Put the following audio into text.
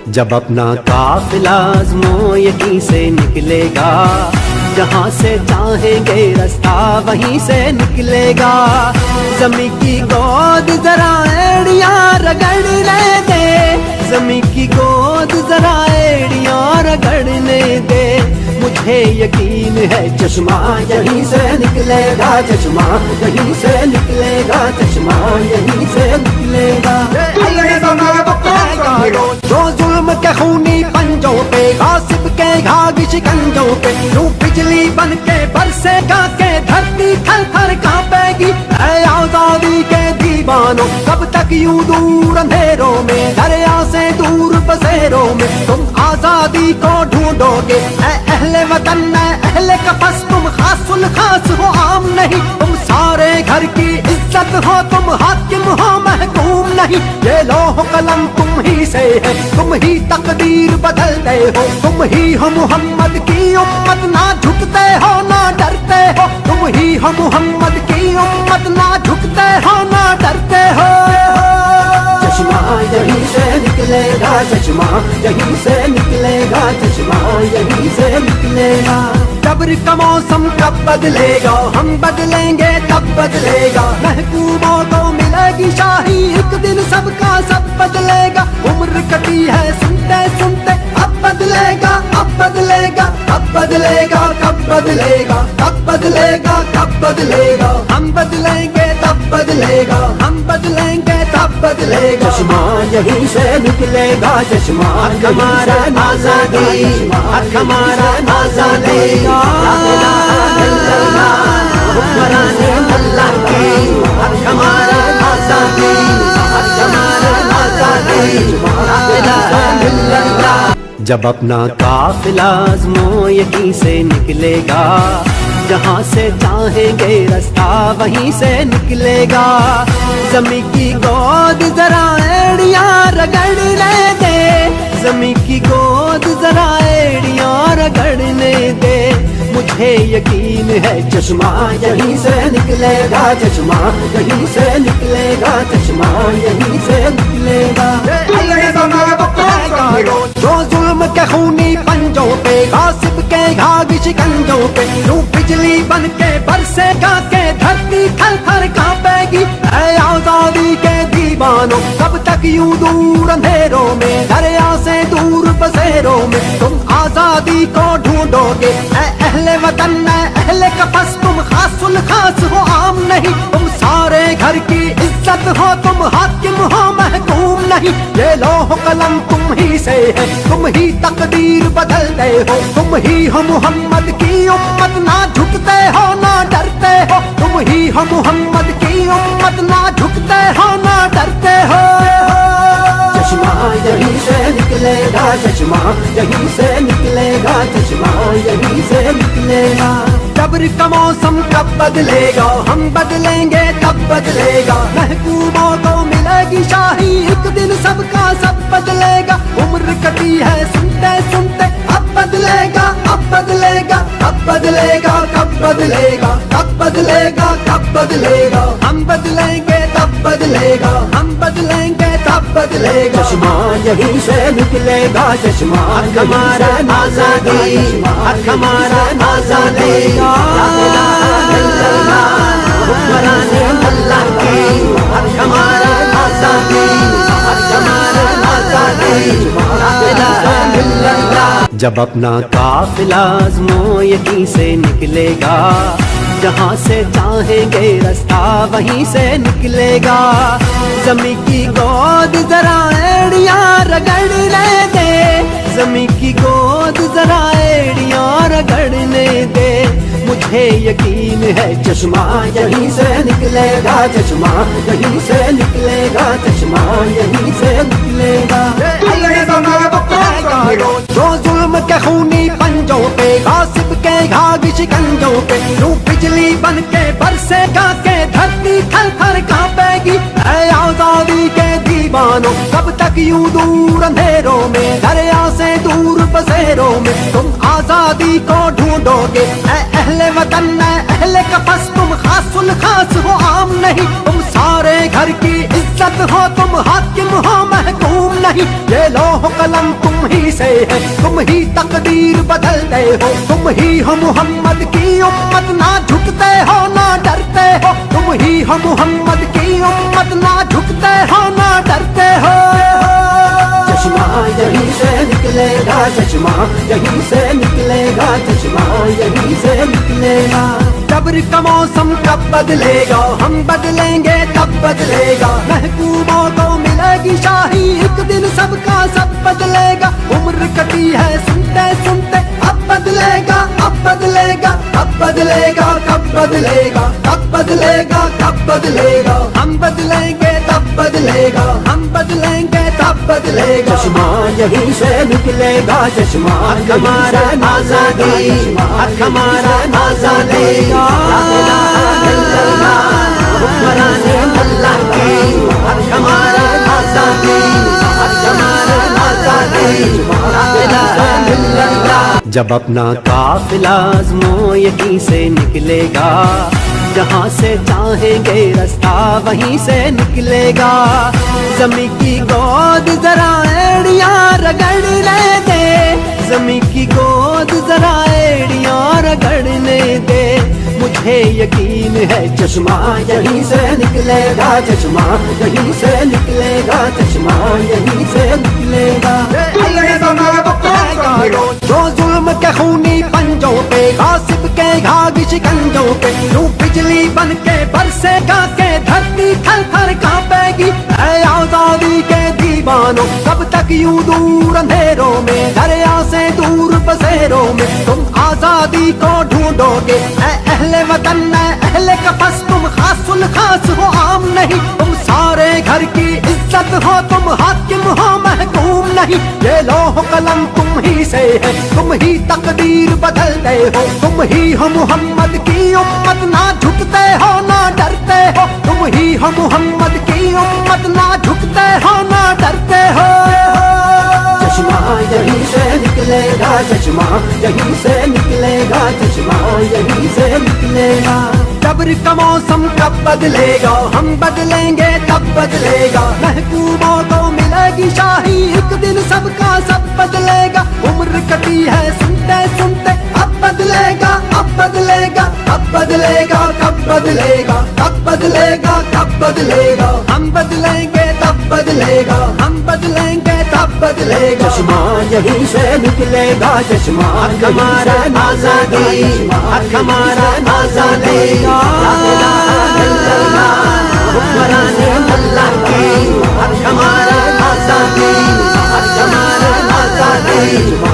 جب اپنا قافلہ عزمو یقین سے نکلے گا، جہاں سے چاہیں گے رستہ وہیں سے نکلے گا۔ زمین کی گود ذرا ایڑیاں رگڑنے دے، زمین کی گود ذرا ایڑیاں رگڑنے دے، مجھے یقین ہے چشمہ یہیں سے نکلے گا، چشمہ یہیں سے نکلے گا، چشمہ یہیں سے نکلے گا۔ جو ظلم کے خونی پنجوں پہ، غاصب کے گھاگ شکنجوں پہ، یوں بجلی بن کے برسے گا کہ دھرتی تھر تھر کانپے گی۔ اے آزادی کے دیوانوں، کب تک یوں دور اندھیروں میں، دریا سے دور بسیروں میں تم آزادی کو ڈھونڈو گے۔ اے اہل وطن، اے اہل قفس، تم خاص الخاص ہو، عام نہیں، تم سارے گھر کی عزت ہو، تم حاکم ہو محکوم نہیں۔ یہ لوح قلم تم ہی سے ہے، تم ہی تقدیر بدلتے ہو، تم ہی ہو محمد کی امت، نہ جھکتے ہو نہ ڈرتے ہو، تم ہی ہو محمد کی امت، نہ جھکتے ہو نہ ڈرتے ہو۔ چشمہ یہیں سے نکلے گا، چشمہ یہیں سے نکلے گا، چشمہ یہیں سے نکلے گا۔ جبر کا موسم کب بدلے گا، ہم بدلیں گے تب بدلے گا، محکوموں کو ملے گی شاہی، ایک دن سب کا سب بدلے گا۔ عمر کٹی ہے سنتے سنتے، اب بدلے گا اب بدلے گا اب بدلے گا، کب بدلے گا کب بدلے گا کب بدلے گا، ہم بدلیں گے تب بدلے گا، ہم بدلیں گے تب بدلے گا۔ چشمہ یہیں سے نکلے گا، چشمہ ہمارا آزادی، ہمارا آزادی، لا الہ الا اللہ حکمران اللہ کی، ہمارا آزادی، ہمارا آزادی، لا الہ الا اللہ۔ جب اپنا قافلہ عزمو یقین سے نکلے گا، جہاں سے چاہیں گے رستہ وہیں سے نکلے گا۔ زمین کی گود ذرا ایڑیاں رگڑنے دے، زمین کی گود ذرا ایڑیاں رگڑنے دے، مجھے یقین ہے چشمہ یہیں سے نکلے گا، چشمہ یہیں سے نکلے گا، چشمہ یہیں سے نکلے گا۔ جو ظلم کے خونی پنجوں پہ، غاصب کے گھاگ شکنجوں پہ، یوں بجلی بن کے برسے گا کہ دھرتی تھر تھر کانپے گی۔ اے آزادی کے دیوانوں، کب تک یوں دور اندھیروں میں، دریا سے دور بسیروں میں تم آزادی کو ڈھونڈو گے۔ اے اہل وطن، اے اہل قفس، تم خاص الخاص ہو، عام نہیں، تم سارے گھر کی عزت ہو، تم حاکم ہو محکوم نہیں۔ یہ لوح قلم تم ہی سے ہے، تم ہی تقدیر بدلتے ہو، تم ہی ہو محمد کی امت، نہ جھکتے ہو نہ ڈرتے ہو، تم ہی ہو محمد کی امت، نہ جھکتے ہو نہ ڈرتے ہو۔ چشمہ یہیں سے نکلے گا، چشمہ یہیں سے نکلے گا، چشمہ یہیں سے نکلے گا۔ جبر کا موسم کب بدلے گا، ہم بدلیں گے تب بدلے گا، محکوموں کو ملے گی شاہی، ایک دن سب کا سب بدلے گا۔ عمر کٹی ہے سنتے سنتے، اب بدلے گا اب بدلے گا اب بدلے گا، کب بدلے گا کب بدلے گا کب بدلے گا، ہم بدلیں گے تب بدلے گا، ہم بدلیں گے تب بدلے گا۔ چشمہ یہیں سے نکلے گا، چشمہ ہمارا آزادی، ہمارا آزادی، لا الہ الا اللہ حکمران اللہ کی، ہمارا آزادی، ہمارا آزادی، لا الہ الا اللہ۔ جب اپنا قافلہ عزمو یقین سے نکلے گا، جہاں سے چاہیں گے رستہ وہیں سے نکلے گا۔ زمین کی گود ذرا ایڑیاں رگڑنے دے، زمین کی گود ذرا ایڑیاں رگڑنے دے، مجھے یقین ہے چشمہ یہیں سے نکلے گا، چشمہ یہیں سے نکلے گا، چشمہ یہیں سے نکلے گا۔ جو ظلم کے خونی پنجوں پہ، غاصب کے گھاگ شکنجوں پہ، یوں بجلی بن کے برسے گا کہ دھرتی تھر تھر کانپے گی۔ اے آزادی کے دیوانوں، کب تک یوں دور اندھیروں میں، دریا سے دور بسیروں میں تم آزادی کو ڈھونڈو گے۔ اے اہل وطن، اے اہل قفس، تم خاص الخاص ہو، عام نہیں، تم سارے گھر کی عزت ہو، تم حاکم ہو محکوم نہیں۔ یہ لوح قلم تم ہی سے ہے، تم ہی تقدیر بدلتے ہو، تم ہی ہو محمد کی امت، نہ جھکتے ہو نہ ڈرتے ہو، تم ہی ہو محمد کی امت، نہ جھکتے ہو نہ ڈرتے ہو۔ چشمہ یہیں سے نکلے گا، چشمہ یہیں سے نکلے گا، چشمہ یہیں سے نکلے گا۔ صبر کا موسم کب بدلے گا، ہم بدلیں گے تب بدلے گا، محکوموں کو ملے گی شاہی، ایک دن سب کا سب بدلے گا، عمر کٹی ہے سنتے سنتے، اب بدلے گا اب بدلے گا اب بدلے گا، کب بدلے گا کب بدلے گا کب بدلے گا، ہم بدلیں گے تب بدلے گا، ہم بدلیں گے تب بدلے گا۔ چشمہ یہیں سے نکلے گا، چشمہ ہمارا آزادی، ہمارا آزادی، لا الہ الا اللہ حکمران اللہ کی، ہمارا آزادی، ہمارا آزادی، لا الہ الا اللہ۔ جب اپنا قافلہ آزمو یہیں سے نکلے گا، جہاں سے چاہیں گے رستہ وہیں سے نکلے گا، زمین کی گود ذرا ایڑیاں رگڑنے دے، زمین کی گود ذرا ایڑیاں رگڑنے دے، مجھے یقین ہے چشمہ یہیں سے نکلے گا، چشمہ یہیں سے نکلے گا، چشمہ یہیں سے نکلے گا۔ جو ظلم کے خونی پنجوں پہ، غاصب کے گھاگ شکنجوں پہ، یوں بجلی بن کے برسے گا کہ دھرتی تھر تھر کانپے گی، اے آزادی کے دیوانوں کب تک یوں دور اندھیروں میں، دریا سے دور بسیروں میں تم آزادی کو ڈھونڈو گے، اے اہل وطن اے اہل قفس، تم خاص الخاص ہو عام نہیں، تم سارے گھر کی عزت ہو، تم حاکم ہو محکوم نہیں، یہ لوح قلم تم ہی سے ہے، تم ہی تقدیر بدلتے ہو، تم ہی ہو محمد کی امت، نہ جھکتے ہو نہ ڈرتے ہو، تم ہی ہو محمد کی امت، نہ جھکتے ہو نہ ڈرتے ہو۔ چشمہ یہیں سے نکلے گا، چشمہ یہیں سے نکلے گا، چشمہ یہیں سے نکلے گا۔ صبر کا موسم کب بدلے گا، ہم بدلیں گے تب بدلے گا، محکوموں کو ملے گی شاہی، ایک دن سب کا سب بدلے گا، عمر کٹی ہے سنتے سنتے، اب بدلے گا اب بدلے گا اب بدلے گا، کب بدلے گا کب بدلے گا کب بدلے گا، ہم بدلیں گے تب بدلے گا، ہم بدلیں گے تب بدلے گا۔ چشمہ یہیں سے نکلے گا، چشمہ ہمارا آزادی، ہمارا آزادی، لا الہ الا اللہ حکمران اللہ کی، ہمارا آزادی، ہمارا آزادی۔